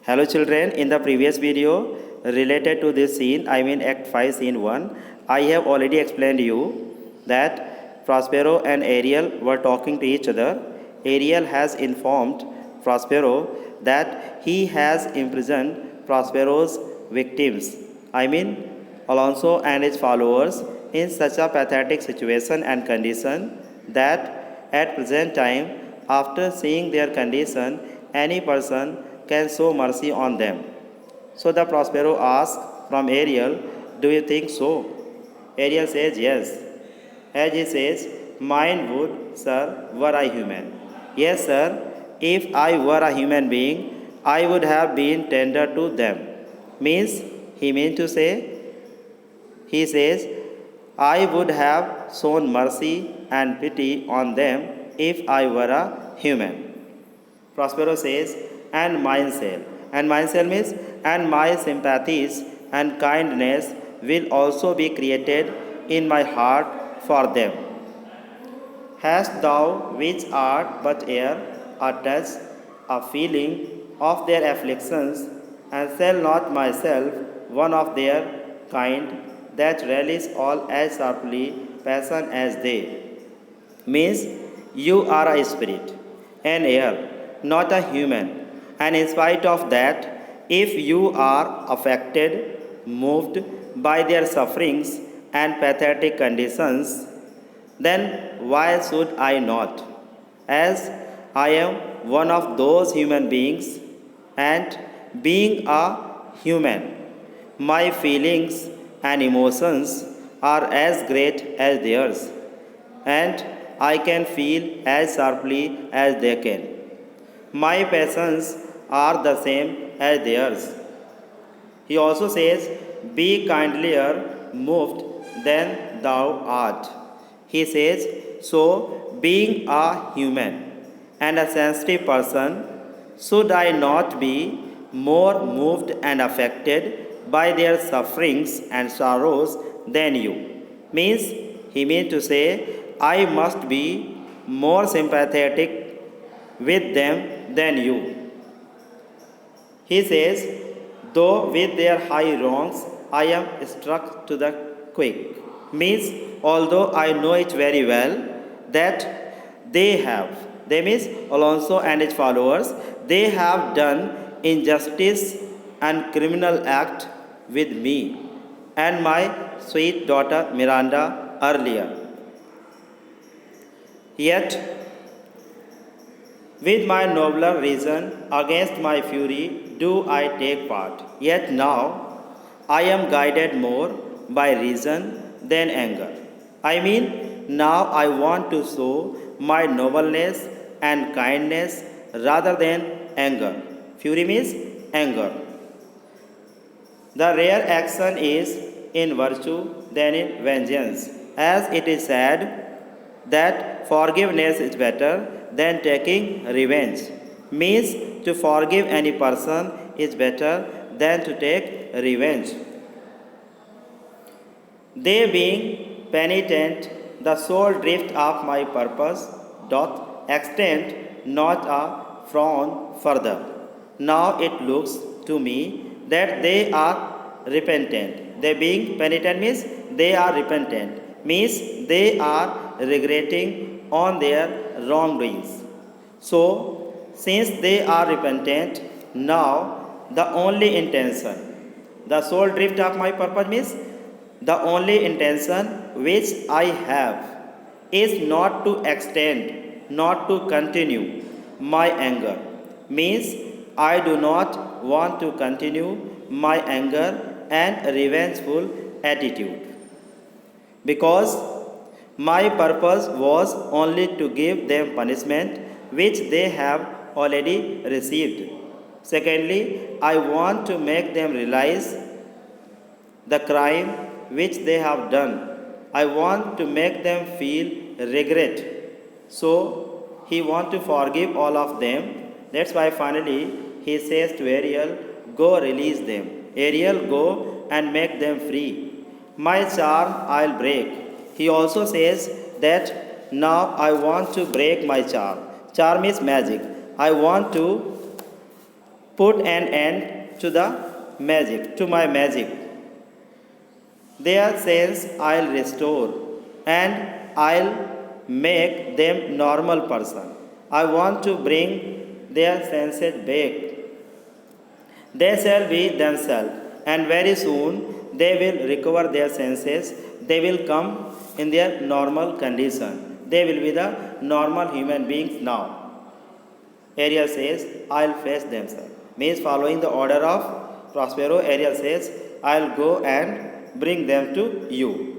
Hello children, in the previous video related to this scene, I mean Act 5 Scene 1, I have already explained you that Prospero and Ariel were talking to each other. Ariel has informed Prospero that he has imprisoned Prospero's victims, I mean Alonso and his followers, in such a pathetic situation and condition that at present time, after seeing their condition, any person can show mercy on them. So the Prospero asks from Ariel, do you think so? Ariel says yes. As he says, mine would, sir, were I human. Yes, sir, if I were a human being, I would have been tender to them. Means, he means to say, he says, I would have shown mercy and pity on them if I were a human. Prospero says, and mine shall. And mine shall means, and my sympathies and kindness will also be created in my heart for them. Hast thou, which art but air, a touch, a feeling of their afflictions, and shall not myself, one of their kind, that relish all as sharply passion as they? Means you are a spirit, an air, not a human. And in spite of that, if you are affected, moved by their sufferings and pathetic conditions, then why should I not? As I am one of those human beings, and being a human, my feelings and emotions are as great as theirs, and I can feel as sharply as they can. My passions are the same as theirs. He also says, be kindlier moved than thou art. He says, so being a human and a sensitive person, should I not be more moved and affected by their sufferings and sorrows than you? Means, he means to say, I must be more sympathetic with them than you. He says, though with their high wrongs I am struck to the quick. Means, although I know it very well that they means Alonso and his followers, they have done injustice and criminal act with me and my sweet daughter Miranda earlier. Yet, with my nobler reason against my fury do I take part. Yet now I am guided more by reason than anger. I mean, now I want to show my nobleness and kindness rather than anger. Fury means anger. The rare action is in virtue than in vengeance, as it is said that forgiveness is better than taking revenge. Means to forgive any person is better than to take revenge. They being penitent, the sole drift of my purpose doth extend not a frown further. Now it looks to me that they are repentant. They being penitent means they are repentant, means they are regretting on their wrongdoings. So, since they are repentant, now the only intention, the sole drift of my purpose means the only intention which I have is not to extend, not to continue my anger. Means I do not want to continue my anger and revengeful attitude, because my purpose was only to give them punishment which they have already received. Secondly, I want to make them realize the crime which they have done. I want to make them feel regret. So he wants to forgive all of them. That's why finally he says to Ariel, go release them. Ariel, go and make them free. My charm I'll break. He also says that now I want to break my charm. Charm is magic. I want to put an end to the magic, to my magic. Their sense I'll restore and I'll make them normal person. I want to bring their senses back. They shall be themselves, and very soon they will recover their senses. They will come in their normal condition. They will be the normal human beings now. Ariel says, I'll face themselves. Means following the order of Prospero, Ariel says, I'll go and bring them to you.